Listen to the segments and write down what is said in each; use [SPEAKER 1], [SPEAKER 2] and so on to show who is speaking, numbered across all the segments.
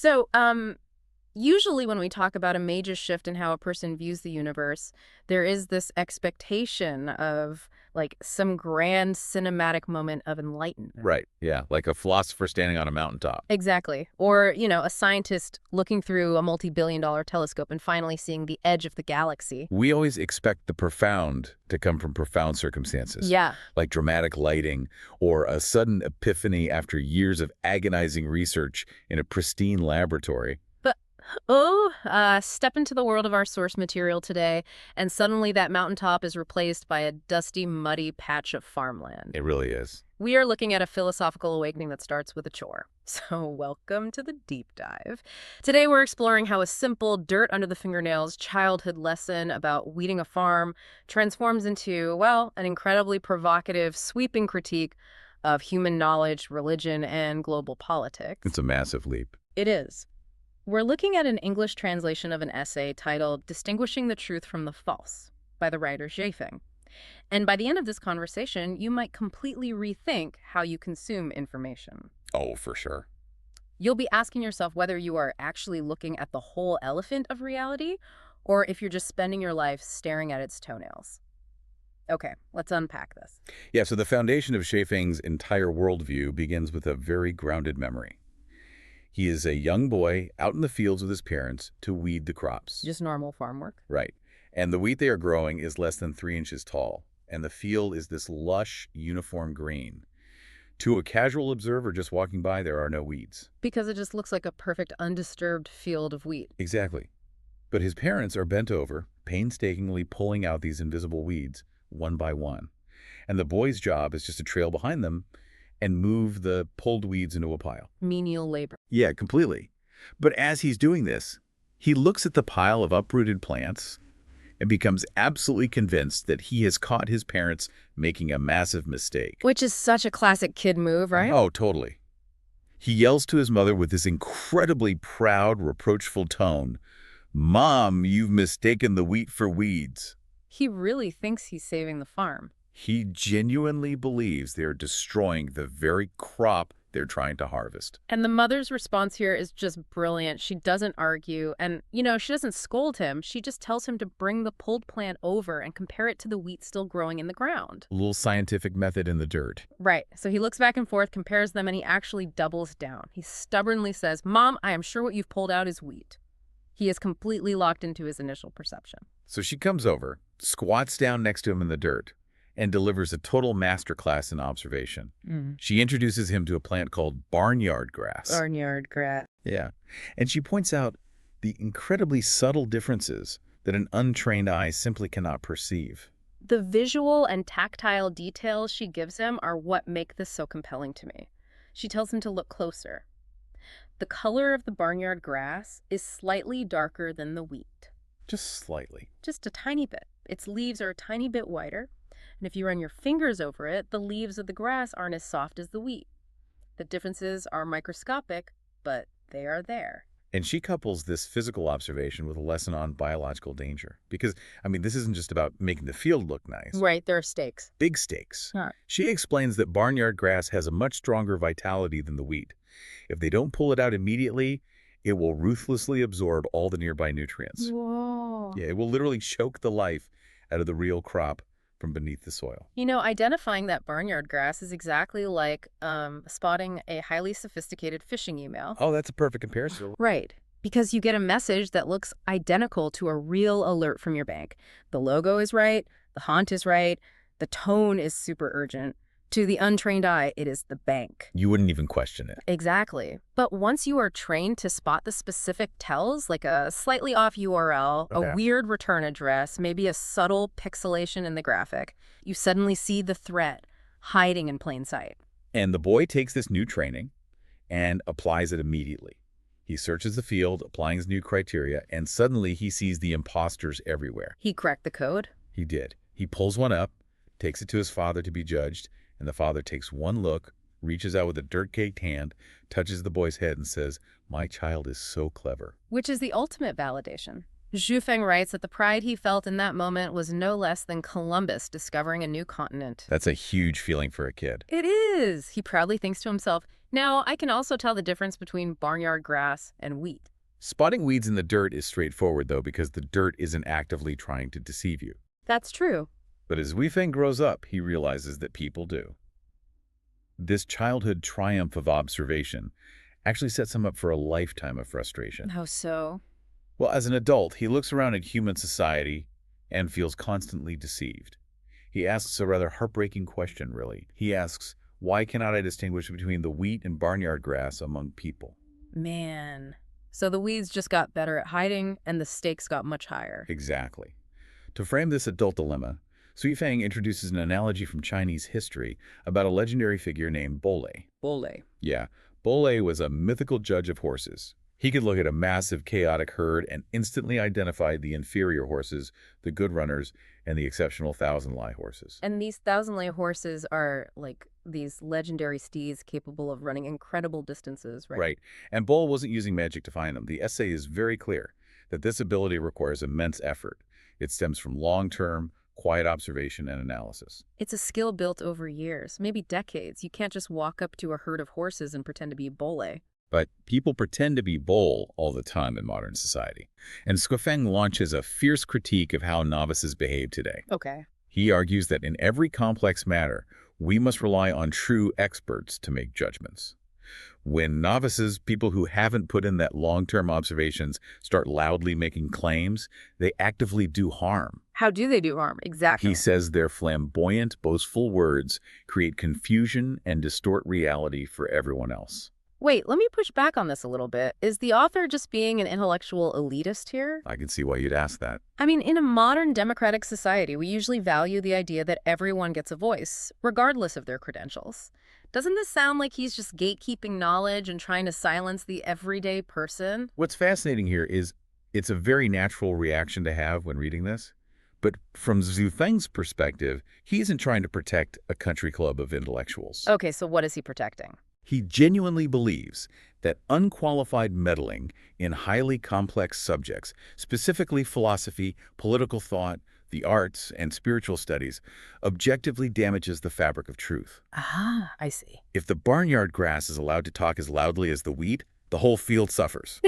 [SPEAKER 1] So, usually when we talk about a major shift in how a person views the universe, there is this expectation of like some grand cinematic moment of enlightenment.
[SPEAKER 2] Right. Yeah. Like a philosopher standing on a mountaintop.
[SPEAKER 1] Exactly. Or, a scientist looking through a multi-billion-dollar telescope and finally seeing the edge of the galaxy.
[SPEAKER 2] We always expect the profound to come from profound circumstances,
[SPEAKER 1] Yeah.
[SPEAKER 2] like dramatic lighting or a sudden epiphany after years of agonizing research in a pristine laboratory.
[SPEAKER 1] But, step into the world of our source material today, and suddenly that mountaintop is replaced by a dusty, muddy patch of farmland.
[SPEAKER 2] It really is.
[SPEAKER 1] We are looking at a philosophical awakening that starts with a chore. So welcome to the deep dive. Today we're exploring how a simple dirt under the fingernails childhood lesson about weeding a farm transforms into, well, an incredibly provocative, sweeping critique of human knowledge, religion, and global politics.
[SPEAKER 2] It's a massive leap.
[SPEAKER 1] It is. We're looking at an English translation of an essay titled Distinguishing the Truth from the False by the writer Feng. And by the end of this conversation, you might completely rethink how you consume information.
[SPEAKER 2] Oh, for sure.
[SPEAKER 1] You'll be asking yourself whether you are actually looking at the whole elephant of reality or if you're just spending your life staring at its toenails. Okay, let's unpack this.
[SPEAKER 2] Yeah, so the foundation of Feng's entire worldview begins with a very grounded memory. He is a young boy out in the fields with his parents to weed the crops.
[SPEAKER 1] Just normal farm work?
[SPEAKER 2] Right. And the wheat they are growing is less than 3 inches tall, and the field is this lush, uniform green. To a casual observer just walking by, there are no weeds.
[SPEAKER 1] Because it just looks like a perfect undisturbed field of wheat.
[SPEAKER 2] Exactly. But his parents are bent over, painstakingly pulling out these invisible weeds, one by one. And the boy's job is just to trail behind them and move the pulled weeds into a pile.
[SPEAKER 1] Menial labor.
[SPEAKER 2] Yeah, completely. But as he's doing this, he looks at the pile of uprooted plants and becomes absolutely convinced that he has caught his parents making a massive mistake.
[SPEAKER 1] Which is such a classic kid move, right?
[SPEAKER 2] Oh, totally. He yells to his mother with this incredibly proud, reproachful tone, "Mom, you've mistaken the wheat for weeds."
[SPEAKER 1] He really thinks he's saving the farm.
[SPEAKER 2] He genuinely believes they're destroying the very crop they're trying to harvest.
[SPEAKER 1] And the mother's response here is just brilliant. She doesn't argue. And, she doesn't scold him. She just tells him to bring the pulled plant over and compare it to the wheat still growing in the ground.
[SPEAKER 2] A little scientific method in the dirt.
[SPEAKER 1] Right. So he looks back and forth, compares them, and he actually doubles down. He stubbornly says, "Mom, I am sure what you've pulled out is wheat." He is completely locked into his initial perception.
[SPEAKER 2] So she comes over, squats down next to him in the dirt, and delivers a total masterclass in observation. She introduces him to a plant called barnyard grass.
[SPEAKER 1] Barnyard grass.
[SPEAKER 2] Yeah. And she points out the incredibly subtle differences that an untrained eye simply cannot perceive.
[SPEAKER 1] The visual and tactile details she gives him are what make this so compelling to me. She tells him to look closer. The color of the barnyard grass is slightly darker than the wheat.
[SPEAKER 2] Just slightly.
[SPEAKER 1] Just a tiny bit. Its leaves are a tiny bit whiter. And if you run your fingers over it, the leaves of the grass aren't as soft as the wheat. The differences are microscopic, but they are there.
[SPEAKER 2] And she couples this physical observation with a lesson on biological danger. Because, this isn't just about making the field look nice.
[SPEAKER 1] Right, there are stakes.
[SPEAKER 2] Big stakes.
[SPEAKER 1] Huh.
[SPEAKER 2] She explains that barnyard grass has a much stronger vitality than the wheat. If they don't pull it out immediately, it will ruthlessly absorb all the nearby nutrients.
[SPEAKER 1] Whoa.
[SPEAKER 2] Yeah, it will literally choke the life out of the real crop from beneath the soil.
[SPEAKER 1] Identifying that barnyard grass is exactly like spotting a highly sophisticated phishing email.
[SPEAKER 2] Oh, that's a perfect comparison.
[SPEAKER 1] Right. Because you get a message that looks identical to a real alert from your bank. The logo is right, the font is right, the tone is super urgent. To the untrained eye, it is the bank.
[SPEAKER 2] You wouldn't even question it.
[SPEAKER 1] Exactly. But once you are trained to spot the specific tells, like a slightly off URL, a weird return address, maybe a subtle pixelation in the graphic, you suddenly see the threat hiding in plain sight.
[SPEAKER 2] And the boy takes this new training and applies it immediately. He searches the field, applying his new criteria, and suddenly he sees the imposters everywhere.
[SPEAKER 1] He cracked the code?
[SPEAKER 2] He did. He pulls one up, takes it to his father to be judged, and the father takes one look, reaches out with a dirt-caked hand, touches the boy's head and says, "My child is so clever."
[SPEAKER 1] Which is the ultimate validation. Feng writes that the pride he felt in that moment was no less than Columbus discovering a new continent.
[SPEAKER 2] That's a huge feeling for a kid.
[SPEAKER 1] It is. He proudly thinks to himself, Now, I can also tell the difference between barnyard grass and wheat.
[SPEAKER 2] Spotting weeds in the dirt is straightforward, though, because the dirt isn't actively trying to deceive you.
[SPEAKER 1] That's true.
[SPEAKER 2] But as Weifeng grows up, he realizes that people do. This childhood triumph of observation actually sets him up for a lifetime of frustration.
[SPEAKER 1] How so?
[SPEAKER 2] Well, as an adult, he looks around at human society and feels constantly deceived. He asks a rather heartbreaking question, really. He asks, why cannot I distinguish between the wheat and barnyard grass among people?
[SPEAKER 1] Man. So the weeds just got better at hiding, and the stakes got much higher.
[SPEAKER 2] Exactly. To frame this adult dilemma, Sui Fang introduces an analogy from Chinese history about a legendary figure named Bole.
[SPEAKER 1] Bole.
[SPEAKER 2] Yeah, Bole was a mythical judge of horses. He could look at a massive, chaotic herd and instantly identify the inferior horses, the good runners, and the exceptional thousand-li horses.
[SPEAKER 1] And these thousand-lay horses are like these legendary steeds capable of running incredible distances, right?
[SPEAKER 2] Right. And Bole wasn't using magic to find them. The essay is very clear that this ability requires immense effort. It stems from long-term, quiet observation and analysis.
[SPEAKER 1] It's a skill built over years, maybe decades. You can't just walk up to a herd of horses and pretend to be Bole.
[SPEAKER 2] But people pretend to be Bole all the time in modern society. And Squifeng launches a fierce critique of how novices behave today.
[SPEAKER 1] Okay.
[SPEAKER 2] He argues that in every complex matter, we must rely on true experts to make judgments. When novices, people who haven't put in that long-term observations, start loudly making claims, they actively do harm.
[SPEAKER 1] How do they do harm? Exactly.
[SPEAKER 2] He says their flamboyant, boastful words create confusion and distort reality for everyone else.
[SPEAKER 1] Wait, let me push back on this a little bit. Is the author just being an intellectual elitist here?
[SPEAKER 2] I can see why you'd ask that.
[SPEAKER 1] I mean, in a modern democratic society, we usually value the idea that everyone gets a voice, regardless of their credentials. Doesn't this sound like he's just gatekeeping knowledge and trying to silence the everyday person?
[SPEAKER 2] What's fascinating here is it's a very natural reaction to have when reading this. But from Zhu Feng's perspective, he isn't trying to protect a country club of intellectuals.
[SPEAKER 1] Okay, so what is he protecting?
[SPEAKER 2] He genuinely believes that unqualified meddling in highly complex subjects, specifically philosophy, political thought, the arts, and spiritual studies, objectively damages the fabric of truth.
[SPEAKER 1] Ah, I see.
[SPEAKER 2] If the barnyard grass is allowed to talk as loudly as the wheat, the whole field suffers.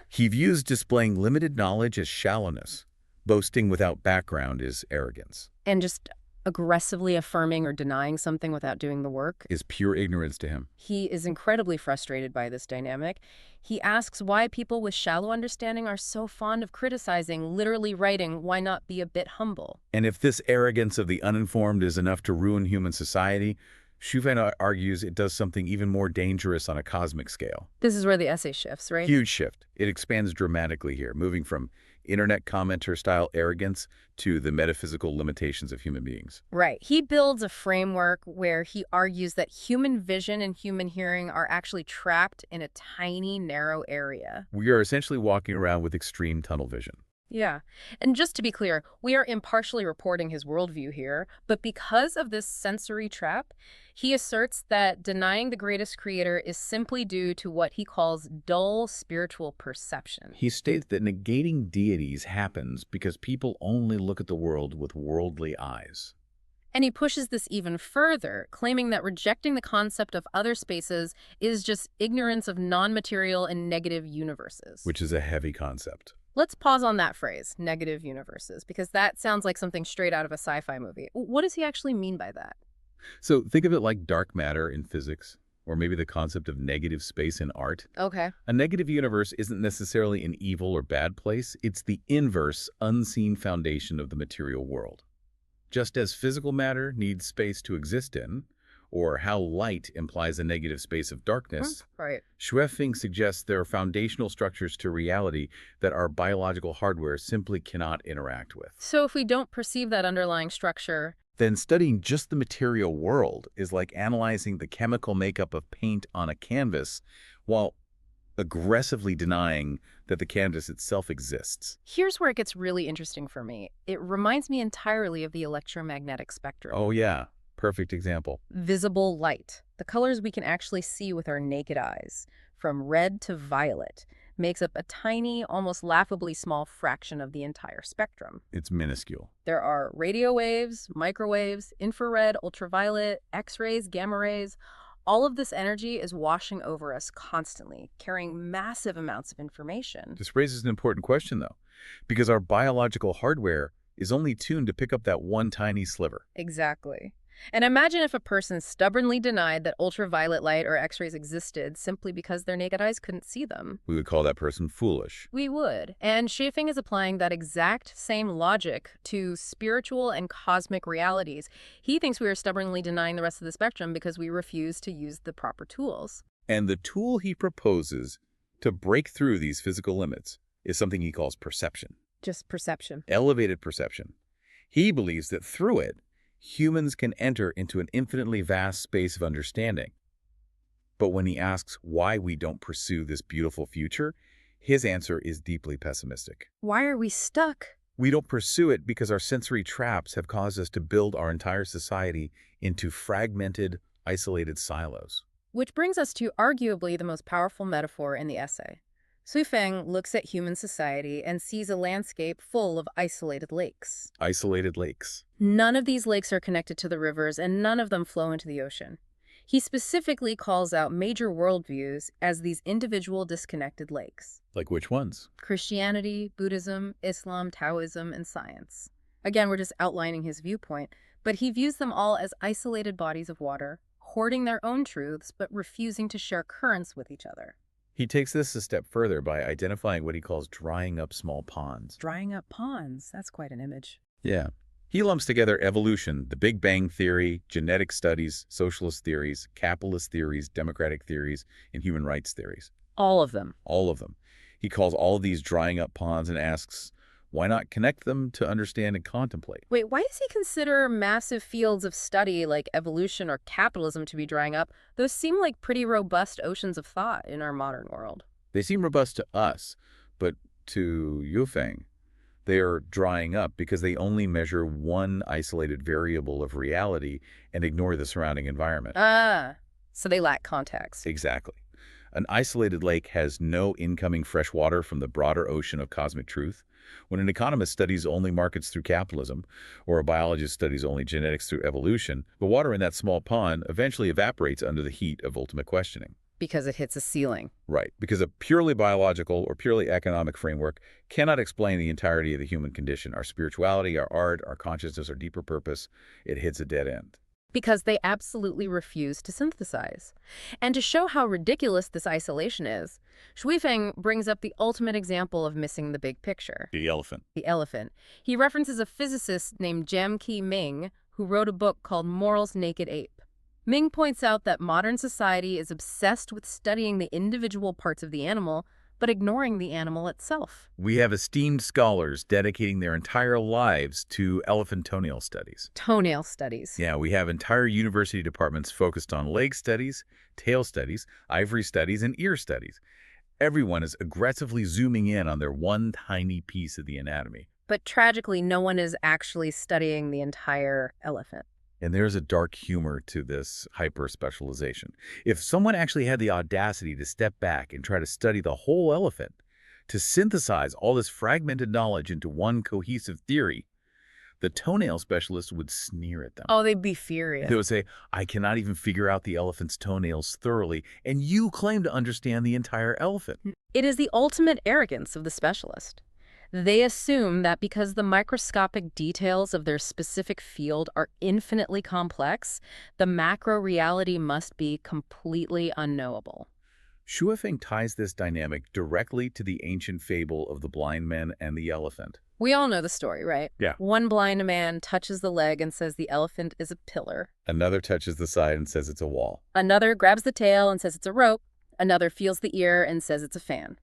[SPEAKER 2] He views displaying limited knowledge as shallowness. Boasting without background is arrogance.
[SPEAKER 1] And just aggressively affirming or denying something without doing the work
[SPEAKER 2] Is pure ignorance to him.
[SPEAKER 1] He is incredibly frustrated by this dynamic. He asks why people with shallow understanding are so fond of criticizing, literally writing, why not be a bit humble?
[SPEAKER 2] And if this arrogance of the uninformed is enough to ruin human society, Shufen argues it does something even more dangerous on a cosmic scale.
[SPEAKER 1] This is where the essay shifts, right?
[SPEAKER 2] Huge shift. It expands dramatically here, moving from internet commenter-style arrogance to the metaphysical limitations of human beings.
[SPEAKER 1] Right. He builds a framework where he argues that human vision and human hearing are actually trapped in a tiny, narrow area.
[SPEAKER 2] We are essentially walking around with extreme tunnel vision.
[SPEAKER 1] Yeah. And just to be clear, we are impartially reporting his worldview here, but because of this sensory trap, he asserts that denying the greatest creator is simply due to what he calls dull spiritual perception.
[SPEAKER 2] He states that negating deities happens because people only look at the world with worldly eyes.
[SPEAKER 1] And he pushes this even further, claiming that rejecting the concept of other spaces is just ignorance of non-material and negative universes.
[SPEAKER 2] Which is a heavy concept.
[SPEAKER 1] Let's pause on that phrase, negative universes, because that sounds like something straight out of a sci-fi movie. What does he actually mean by that?
[SPEAKER 2] So think of it like dark matter in physics, or maybe the concept of negative space in art.
[SPEAKER 1] Okay.
[SPEAKER 2] A negative universe isn't necessarily an evil or bad place. It's the inverse, unseen foundation of the material world. Just as physical matter needs space to exist in, or how light implies a negative space of darkness,
[SPEAKER 1] Right.
[SPEAKER 2] Shuefeng suggests there are foundational structures to reality that our biological hardware simply cannot interact with.
[SPEAKER 1] So if we don't perceive that underlying structure,
[SPEAKER 2] Then studying just the material world is like analyzing the chemical makeup of paint on a canvas while aggressively denying that the canvas itself exists.
[SPEAKER 1] here's where it gets really interesting for me. It reminds me entirely of the electromagnetic spectrum.
[SPEAKER 2] Oh yeah, perfect example.
[SPEAKER 1] Visible light, the colors we can actually see with our naked eyes, from red to violet, makes up a tiny, almost laughably small fraction of the entire spectrum.
[SPEAKER 2] It's minuscule.
[SPEAKER 1] There are radio waves, microwaves, infrared, ultraviolet, X-rays, gamma rays, All of this energy is washing over us constantly, carrying massive amounts of information.
[SPEAKER 2] This raises an important question, though, because our biological hardware is only tuned to pick up that one tiny sliver.
[SPEAKER 1] Exactly. And imagine if a person stubbornly denied that ultraviolet light or X-rays existed simply because their naked eyes couldn't see them.
[SPEAKER 2] We would call that person foolish.
[SPEAKER 1] We would. And Schiffing is applying that exact same logic to spiritual and cosmic realities. He thinks we are stubbornly denying the rest of the spectrum because we refuse to use the proper tools.
[SPEAKER 2] And the tool he proposes to break through these physical limits is something he calls perception.
[SPEAKER 1] Just perception.
[SPEAKER 2] Elevated perception. He believes that through it, humans can enter into an infinitely vast space of understanding. But when he asks why we don't pursue this beautiful future, his answer is deeply pessimistic.
[SPEAKER 1] Why are we stuck?
[SPEAKER 2] We don't pursue it because our sensory traps have caused us to build our entire society into fragmented, isolated silos.
[SPEAKER 1] Which brings us to arguably the most powerful metaphor in the essay. Sui Feng looks at human society and sees a landscape full of isolated lakes.
[SPEAKER 2] Isolated lakes.
[SPEAKER 1] None of these lakes are connected to the rivers, and none of them flow into the ocean. He specifically calls out major worldviews as these individual disconnected lakes.
[SPEAKER 2] Like which ones?
[SPEAKER 1] Christianity, Buddhism, Islam, Taoism, and science. Again, we're just outlining his viewpoint, but he views them all as isolated bodies of water, hoarding their own truths but refusing to share currents with each other.
[SPEAKER 2] He takes this a step further by identifying what he calls drying up small ponds.
[SPEAKER 1] Drying up ponds, that's quite an image.
[SPEAKER 2] Yeah. He lumps together evolution, the Big Bang Theory, genetic studies, socialist theories, capitalist theories, democratic theories, and human rights theories.
[SPEAKER 1] All of them.
[SPEAKER 2] All of them. He calls all of these drying up ponds and asks, why not connect them to understand and contemplate?
[SPEAKER 1] Wait, why does he consider massive fields of study like evolution or capitalism to be drying up? Those seem like pretty robust oceans of thought in our modern world.
[SPEAKER 2] They seem robust to us, but to Yufeng, they are drying up because they only measure one isolated variable of reality and ignore the surrounding environment.
[SPEAKER 1] So they lack context.
[SPEAKER 2] Exactly. An isolated lake has no incoming fresh water from the broader ocean of cosmic truth. When an economist studies only markets through capitalism, or a biologist studies only genetics through evolution, the water in that small pond eventually evaporates under the heat of ultimate questioning.
[SPEAKER 1] Because it hits a ceiling.
[SPEAKER 2] Right, because a purely biological or purely economic framework cannot explain the entirety of the human condition. Our spirituality, our art, our consciousness, our deeper purpose, it hits a dead end.
[SPEAKER 1] Because they absolutely refuse to synthesize. And to show how ridiculous this isolation is, Shui Feng brings up the ultimate example of missing the big picture.
[SPEAKER 2] The elephant.
[SPEAKER 1] The elephant. He references a physicist named Jam Ki Ming, who wrote a book called Moral's Naked Ape. Ming points out that modern society is obsessed with studying the individual parts of the animal, but ignoring the animal itself.
[SPEAKER 2] We have esteemed scholars dedicating their entire lives to elephant toenail studies.
[SPEAKER 1] Toenail studies.
[SPEAKER 2] Yeah, we have entire university departments focused on leg studies, tail studies, ivory studies, and ear studies. Everyone is aggressively zooming in on their one tiny piece of the anatomy.
[SPEAKER 1] But tragically, no one is actually studying the entire elephant.
[SPEAKER 2] And there's a dark humor to this hyper-specialization. If someone actually had the audacity to step back and try to study the whole elephant, to synthesize all this fragmented knowledge into one cohesive theory, the toenail specialist would sneer at them.
[SPEAKER 1] Oh, they'd be furious.
[SPEAKER 2] They would say, I cannot even figure out the elephant's toenails thoroughly, and you claim to understand the entire elephant.
[SPEAKER 1] It is the ultimate arrogance of the specialist. They assume that because the microscopic details of their specific field are infinitely complex, the macro reality must be completely unknowable.
[SPEAKER 2] Shuifeng ties this dynamic directly to the ancient fable of the blind man and the elephant.
[SPEAKER 1] We all know the story, right?
[SPEAKER 2] Yeah.
[SPEAKER 1] One blind man touches the leg and says the elephant is a pillar.
[SPEAKER 2] Another touches the side and says it's a wall.
[SPEAKER 1] Another grabs the tail and says it's a rope. Another feels the ear and says it's a fan.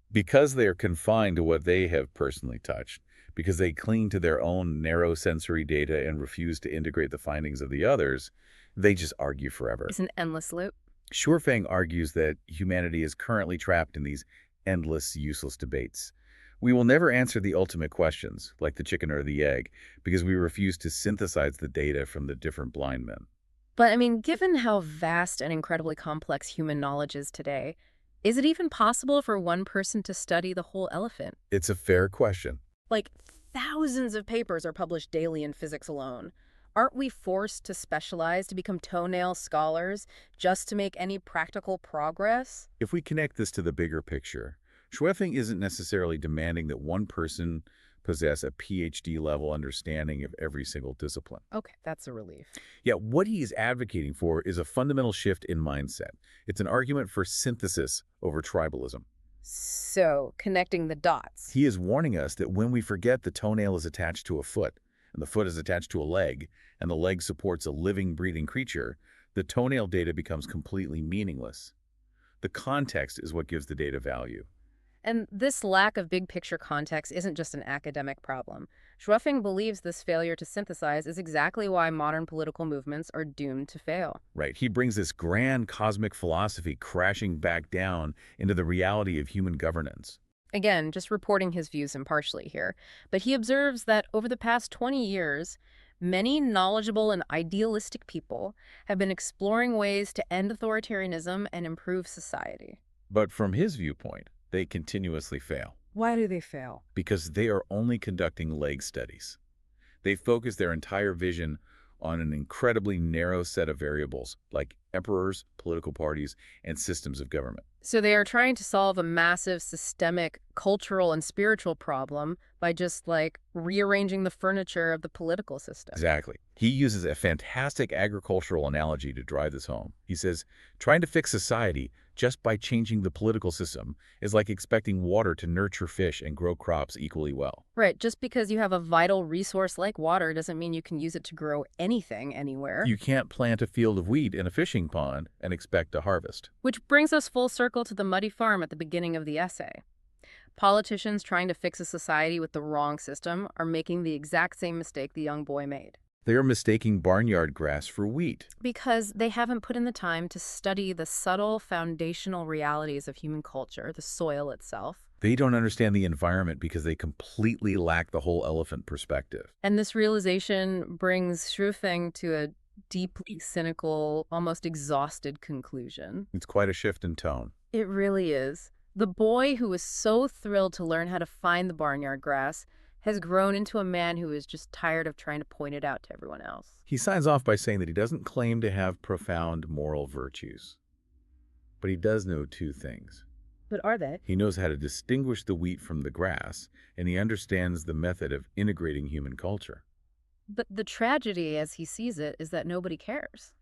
[SPEAKER 2] Because they are confined to what they have personally touched, because they cling to their own narrow sensory data and refuse to integrate the findings of the others, they just argue forever.
[SPEAKER 1] It's an endless loop.
[SPEAKER 2] Shuifeng argues that humanity is currently trapped in these endless, useless debates. We will never answer the ultimate questions, like the chicken or the egg, because we refuse to synthesize the data from the different blind men.
[SPEAKER 1] But, I mean, given how vast and incredibly complex human knowledge is today, is it even possible for one person to study the whole elephant?
[SPEAKER 2] It's a fair question.
[SPEAKER 1] Like, thousands of papers are published daily in physics alone. Aren't we forced to specialize to become toenail scholars just to make any practical progress?
[SPEAKER 2] If we connect this to the bigger picture, Schweffing isn't necessarily demanding that one person possess a PhD-level understanding of every single discipline.
[SPEAKER 1] Okay, that's a relief.
[SPEAKER 2] Yet what he is advocating for is a fundamental shift in mindset. It's an argument for synthesis over tribalism.
[SPEAKER 1] So, connecting the dots.
[SPEAKER 2] He is warning us that when we forget the toenail is attached to a foot, and the foot is attached to a leg, and the leg supports a living, breathing creature, the toenail data becomes completely meaningless. The context is what gives the data value.
[SPEAKER 1] And this lack of big picture context isn't just an academic problem. Schweffing believes this failure to synthesize is exactly why modern political movements are doomed to fail.
[SPEAKER 2] Right. He brings this grand cosmic philosophy crashing back down into the reality of human governance.
[SPEAKER 1] Again, just reporting his views impartially here, but he observes that over the past 20 years, many knowledgeable and idealistic people have been exploring ways to end authoritarianism and improve society.
[SPEAKER 2] But from his viewpoint, they continuously fail
[SPEAKER 1] Why do they fail?
[SPEAKER 2] because they are only conducting leg studies. They focus their entire vision on an incredibly narrow set of variables like emperors, political parties, and systems of government.
[SPEAKER 1] So they are trying to solve a massive systemic, cultural, and spiritual problem by just like rearranging the furniture of the political system.
[SPEAKER 2] Exactly. He uses a fantastic agricultural analogy to drive this home. He says, trying to fix society just by changing the political system is like expecting water to nurture fish and grow crops equally well.
[SPEAKER 1] Right, just because you have a vital resource like water doesn't mean you can use it to grow anything anywhere.
[SPEAKER 2] You can't plant a field of wheat in a fishing pond and expect a harvest.
[SPEAKER 1] Which brings us full circle to the muddy farm at the beginning of the essay. Politicians trying to fix a society with the wrong system are making the exact same mistake the young boy made.
[SPEAKER 2] They are mistaking barnyard grass for wheat.
[SPEAKER 1] Because they haven't put in the time to study the subtle foundational realities of human culture, the soil itself.
[SPEAKER 2] They don't understand the environment because they completely lack the whole elephant perspective.
[SPEAKER 1] And this realization brings Schweffing to a deeply cynical, almost exhausted conclusion.
[SPEAKER 2] It's quite a shift in tone.
[SPEAKER 1] It really is. The boy who was so thrilled to learn how to find the barnyard grass has grown into a man who is just tired of trying to point it out to everyone else.
[SPEAKER 2] He signs off by saying that he doesn't claim to have profound moral virtues. But he does know two things.
[SPEAKER 1] But are they?
[SPEAKER 2] He knows how to distinguish the wheat from the grass, and he understands the method of integrating human culture.
[SPEAKER 1] But the tragedy, as he sees it, is that nobody cares.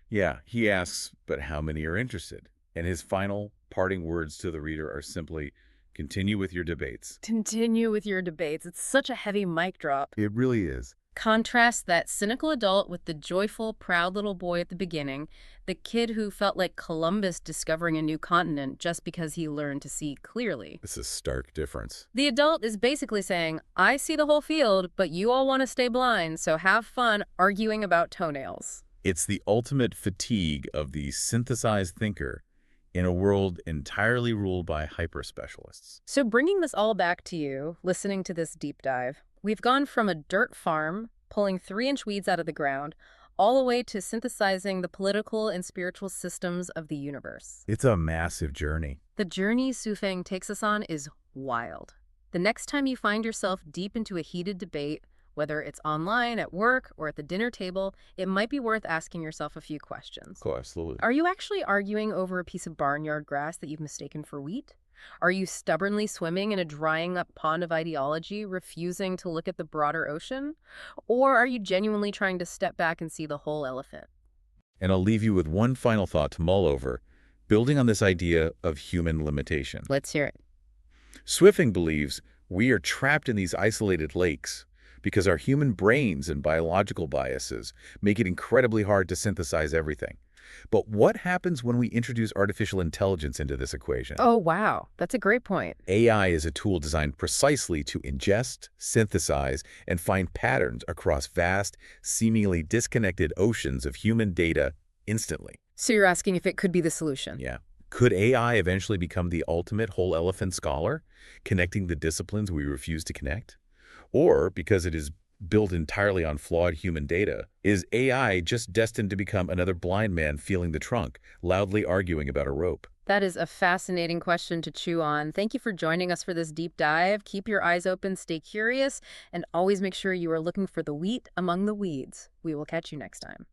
[SPEAKER 2] Yeah, he asks, but how many are interested? And his final parting words to the reader are simply, continue with your debates.
[SPEAKER 1] Continue with your debates. It's such a heavy mic drop.
[SPEAKER 2] It really is.
[SPEAKER 1] Contrast that cynical adult with the joyful, proud little boy at the beginning, the kid who felt like Columbus discovering a new continent just because he learned to see clearly.
[SPEAKER 2] It's a stark difference.
[SPEAKER 1] The adult is basically saying, I see the whole field, but you all want to stay blind, so have fun arguing about toenails.
[SPEAKER 2] It's the ultimate fatigue of the synthesized thinker in a world entirely ruled by hyper-specialists.
[SPEAKER 1] So bringing this all back to you, listening to this deep dive, we've gone from a dirt farm, pulling 3-inch weeds out of the ground, all the way to synthesizing the political and spiritual systems of the universe.
[SPEAKER 2] It's a massive journey.
[SPEAKER 1] The journey Schweffing takes us on is wild. The next time you find yourself deep into a heated debate, whether it's online, at work, or at the dinner table, it might be worth asking yourself a few questions.
[SPEAKER 2] Oh, absolutely.
[SPEAKER 1] Are you actually arguing over a piece of barnyard grass that you've mistaken for wheat? Are you stubbornly swimming in a drying up pond of ideology, refusing to look at the broader ocean? Or are you genuinely trying to step back and see the whole elephant?
[SPEAKER 2] And I'll leave you with one final thought to mull over, building on this idea of human limitation.
[SPEAKER 1] Let's hear it.
[SPEAKER 2] Schweffing believes we are trapped in these isolated lakes because our human brains and biological biases make it incredibly hard to synthesize everything. But what happens when we introduce artificial intelligence into this equation?
[SPEAKER 1] Oh, wow. That's a great point.
[SPEAKER 2] AI is a tool designed precisely to ingest, synthesize, and find patterns across vast, seemingly disconnected oceans of human data instantly.
[SPEAKER 1] So you're asking if it could be the solution?
[SPEAKER 2] Yeah. Could AI eventually become the ultimate whole elephant scholar, connecting the disciplines we refuse to connect? Or, because it is built entirely on flawed human data, is AI just destined to become another blind man feeling the trunk, loudly arguing about a rope?
[SPEAKER 1] That is a fascinating question to chew on. Thank you for joining us for this deep dive. Keep your eyes open, stay curious, and always make sure you are looking for the wheat among the weeds. We will catch you next time.